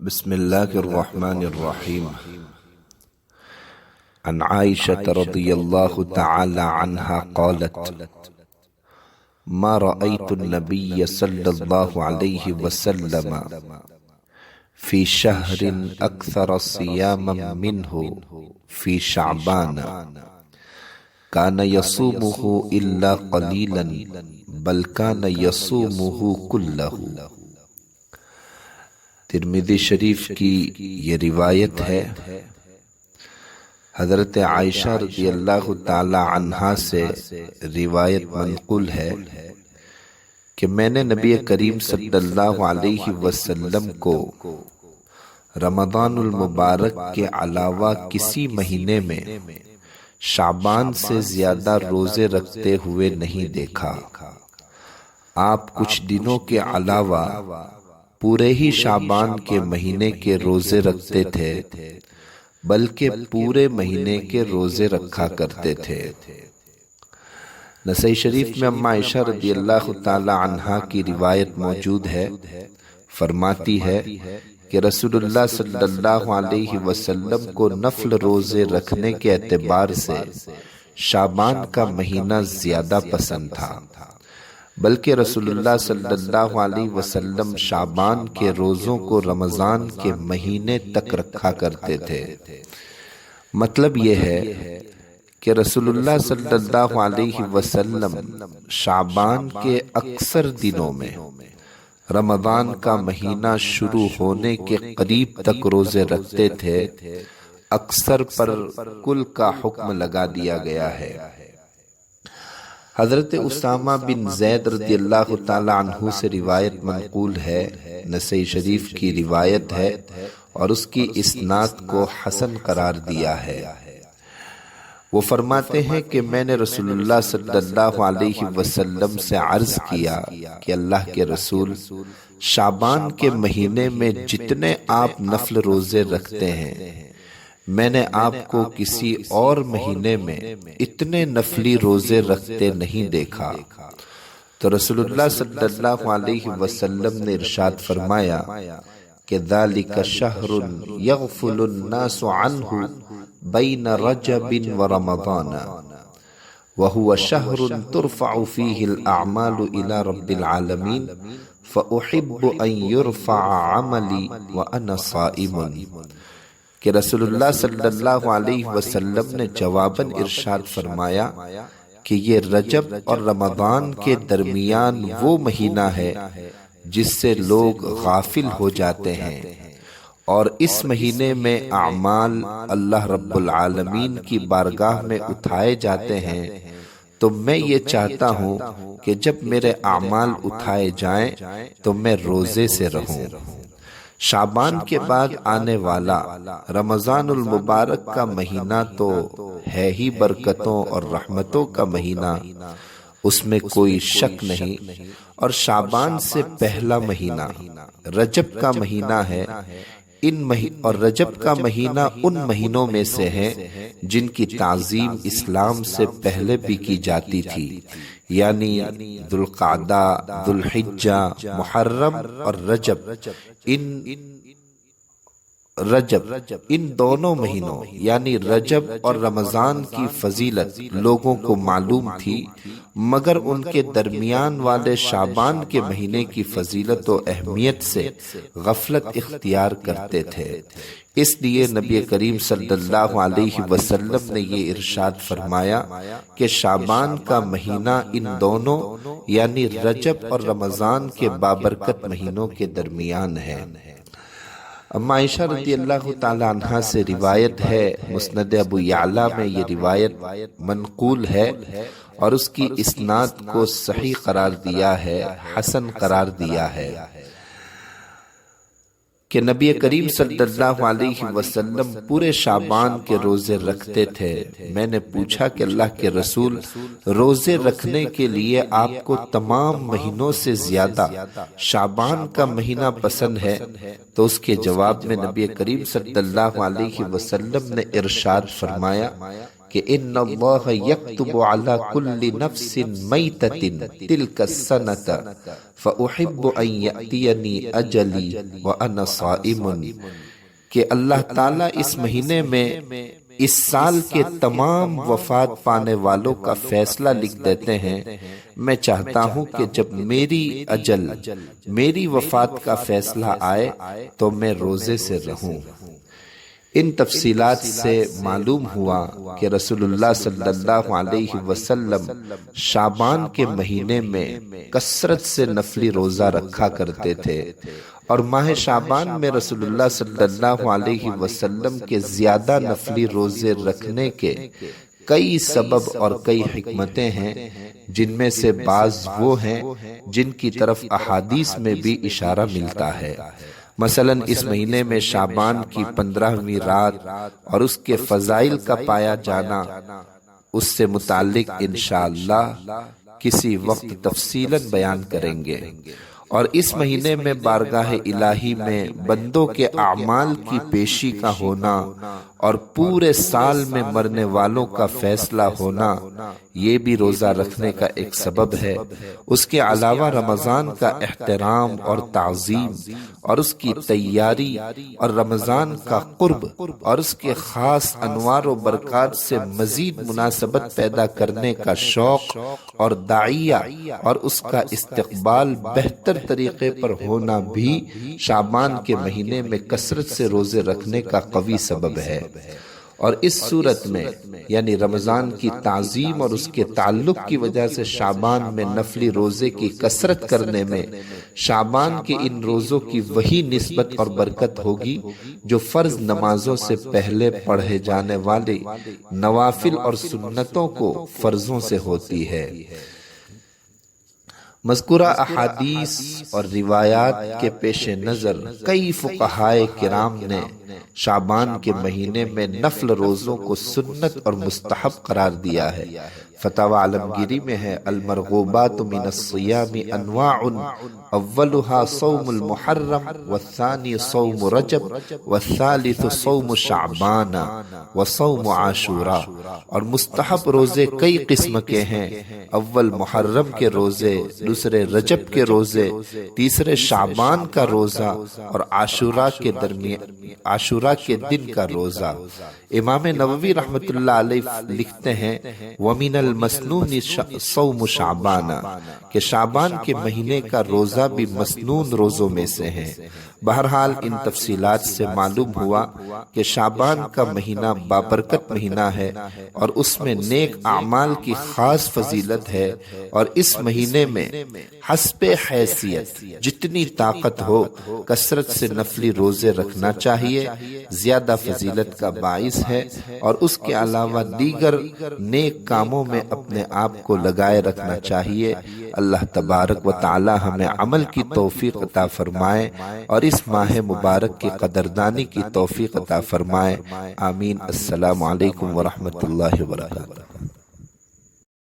بسم الله الرحمن الرحيم. عن عائشة رضي الله تعالى عنها قالت: ما رأيت النبي صلى الله عليه وسلم في شهر أكثر صياما منه في شعبان كان يصومه إلا قليلا بل كان يصومه كله۔ ترمذی شریف کی یہ روایت ہے، حضرت عائشہ رضی اللہ تعالی عنہا سے روایت منقول ہے کہ میں نے نبی کریم صلی اللہ علیہ وسلم کو رمضان المبارک کے علاوہ کسی مہینے میں شعبان سے زیادہ روزے رکھتے ہوئے نہیں دیکھا۔ آپ کچھ دنوں کے علاوہ پورے ہی شعبان کے مہینے کے روزے رکھتے تھے، بلکہ پورے مہینے کے روزے رکھا کرتے تھے۔ نسائی شریف میں اما عائشہ رضی اللہ تعالی عنہا کی روایت موجود ہے، فرماتی ہے کہ رسول اللہ صلی اللہ علیہ وسلم کو نفل روزے رکھنے کے اعتبار سے شعبان کا مہینہ زیادہ پسند تھا، بلکہ رسول اللہ صلی اللہ علیہ وسلم شعبان کے روزوں کو رمضان کے مہینے تک رکھا کرتے تھے۔ مطلب یہ ہے کہ رسول اللہ صلی اللہ علیہ وسلم شعبان کے اکثر دنوں میں رمضان کا مہینہ شروع ہونے کے قریب تک روزے رکھتے تھے۔ اکثر پر کل کا حکم لگا دیا گیا ہے۔ حضرت اسامہ بن زید رضی اللہ تعالی عنہ سے روایت منقول ہے، نسائی شریف کی روایت ہے اور اس کی اسناد کو حسن قرار دیا ہے۔ وہ فرماتے ہیں کہ میں نے رسول اللہ صلی اللہ علیہ وسلم سے عرض کیا کہ اللہ کے رسول، شعبان کے مہینے میں جتنے آپ نفل روزے رکھتے ہیں، میں نے آپ کو کسی اور مہینے میں اتنے نفلی روزے رکھتے نہیں دیکھا۔ تو رسول اللہ صلی اللہ علیہ وسلم نے ارشاد فرمایا کہ ذَلِكَ شَهْرٌ يَغْفُلُ النَّاسُ عَنْهُ بَيْنَ رَجَبٍ وَرَمَضَانَ وَهُوَ شَهْرٌ تُرْفَعُ فِيهِ الْأَعْمَالُ إِلَى رَبِّ الْعَالَمِينَ فَأُحِبُّ أَن يُرْفَعَ عَمَلِي وَأَنَا صَائِمٌ، کہ رسول اللہ صلی اللہ علیہ وسلم نے جواباً ارشاد فرمایا کہ یہ رجب اور رمضان کے درمیان وہ مہینہ ہے جس سے لوگ غافل ہو جاتے ہیں، اور اس مہینے میں اعمال اللہ رب العالمین کی بارگاہ میں اٹھائے جاتے ہیں۔ تو میں یہ چاہتا ہوں کہ جب میرے اعمال اٹھائے جائیں تو میں روزے سے رہوں۔ شعبان کے بعد آنے والا رمضان المبارک کا مہینہ تو ہے ہی برکتوں اور رحمتوں کا مہینہ، اس میں کوئی شک نہیں، اور شعبان سے پہلا مہینہ رجب کا مہینہ ہے۔ اور رجب کا مہینہ ان مہینوں میں سے ہے جن کی تعظیم اسلام سے پہلے بھی کی جاتی تھی، یعنی ذوالقعدہ، ذوالحجہ، محرم اور رجب۔ ان دونوں مہینوں یعنی رجب اور رمضان کی فضیلت لوگوں کو معلوم تھی، مگر ان کے درمیان والے شعبان کے مہینے کی فضیلت و اہمیت سے غفلت اختیار کرتے تھے۔ اس لیے نبی کریم صلی اللہ علیہ وسلم نے یہ ارشاد فرمایا کہ شعبان کا مہینہ ان دونوں یعنی رجب اور رمضان کے بابرکت مہینوں کے درمیان ہے۔ اما عائشہ رضی اللہ تعالی عنہا سے روایت ہے، مسند ابو یعلا میں یہ روایت منقول ہے اور اس کی اسناد کو صحیح قرار دیا ہے، حسن قرار دیا ہے، کہ نبی کریم صلی اللہ علیہ وسلم پورے شعبان کے روزے رکھتے تھے۔ میں نے پوچھا کہ اللہ کے رسول، روزے رکھنے کے لیے آپ کو تمام مہینوں سے زیادہ شعبان کا مہینہ پسند ہے؟ تو اس کے جواب میں نبی کریم صلی اللہ علیہ وسلم نے ارشاد فرمایا کہ ان اللہ یکتب علی کل نفس میتۃ تلک السنۃ فاحب ان یأتینی اجلی وانا صائم، کہ اللہ تعالیٰ اس مہینے میں اس سال کے تمام وفات پانے والوں کا فیصلہ لکھ دیتے ہیں۔ میں چاہتا ہوں کہ جب میری اجل، میری وفات کا فیصلہ آئے تو میں روزے سے رہوں۔ ان تفصیلات سے معلوم ہوا کہ رسول اللہ صلی اللہ علیہ وسلم شعبان کے مہینے میں کثرت سے نفلی روزہ رکھا کرتے تھے، اور ماہ شعبان میں رسول اللہ صلی اللہ علیہ وسلم کے زیادہ نفلی روزے رکھنے کے کئی سبب اور کئی حکمتیں ہیں، جن میں سے بعض وہ ہیں جن کی طرف احادیث میں بھی اشارہ ملتا ہے۔ مثلا اس مہینے میں شعبان کی 15ویں رات اور اس کے فضائل کا پایا جانا، اس سے متعلق انشاءاللہ کسی وقت تفصیلاً بیان کریں گے۔ اور اس مہینے میں بارگاہ الہی میں بندوں کے اعمال کی پیشی کا ہونا اور پورے سال میں مرنے والوں کا فیصلہ ہونا، یہ بھی روزہ رکھنے کا ایک سبب ہے۔ اس کے علاوہ رمضان کا احترام اور تعظیم اور اس کی تیاری، اور رمضان کا قرب اور اس کے خاص انوار و برکات سے مزید مناسبت پیدا کرنے کا شوق اور داعیہ اور اس کا استقبال بہتر طریقے پر ہونا بھی شعبان کے مہینے میں کثرت سے روزے رکھنے کا قوی سبب ہے۔ اور اس صورت میں یعنی رمضان کی تعظیم اور اس کے تعلق کی وجہ سے شعبان میں نفلی روزے کی کثرت کرنے میں شعبان کے ان روزوں کی وہی نسبت اور برکت ہوگی جو فرض نمازوں سے پہلے پڑھے جانے والے نوافل اور سنتوں کو فرضوں سے ہوتی ہے۔ مذکورہ احادیث اور روایات کے پیش نظر کئی فقہائے کرام نے شعبان کے مہینے میں نفل روزوں کو سنت اور مستحب قرار دیا ہے۔ فتاوی عالمگیری میں ہے المرغوبات من الصیام انواع اولها صوم المحرم والثانی صوم رجب والثالث صوم شعبان وصوم عاشوراء، اور مستحب روزے کئی قسم کے ہیں، اول محرم کے روزے، دوسرے رجب کے روزے، تیسرے شعبان کا روزہ اور عاشوراء کے دن کا روزہ۔ امام نووی رحمۃ اللہ علیہ لکھتے ہیں وَمِنَ الْمَسْنُونِ صَوْمُ شَعْبَانَ، کہ شعبان کے مہینے کا روزہ بھی مسنون روزوں میں سے ہے۔ بہرحال ان تفصیلات سے معلوم ہوا کہ شعبان کا مہینہ بابرکت مہینہ ہے اور اس میں نیک اعمال کی خاص فضیلت ہے، اور اس مہینے میں حسب حیثیت جتنی طاقت ہو کثرت سے نفلی روزے رکھنا چاہیے، زیادہ فضیلت کا باعث ہے، اور اس کے علاوہ دیگر نیک کاموں میں اپنے آپ کو لگائے رکھنا چاہیے۔ اللہ تبارک و تعالی ہمیں عمل کی توفیق عطا فرمائے اور اس ماہ مبارک کی قدردانی کی توفیق عطا فرمائے، آمین۔ السلام علیکم ورحمۃ اللہ وبرکاتہ۔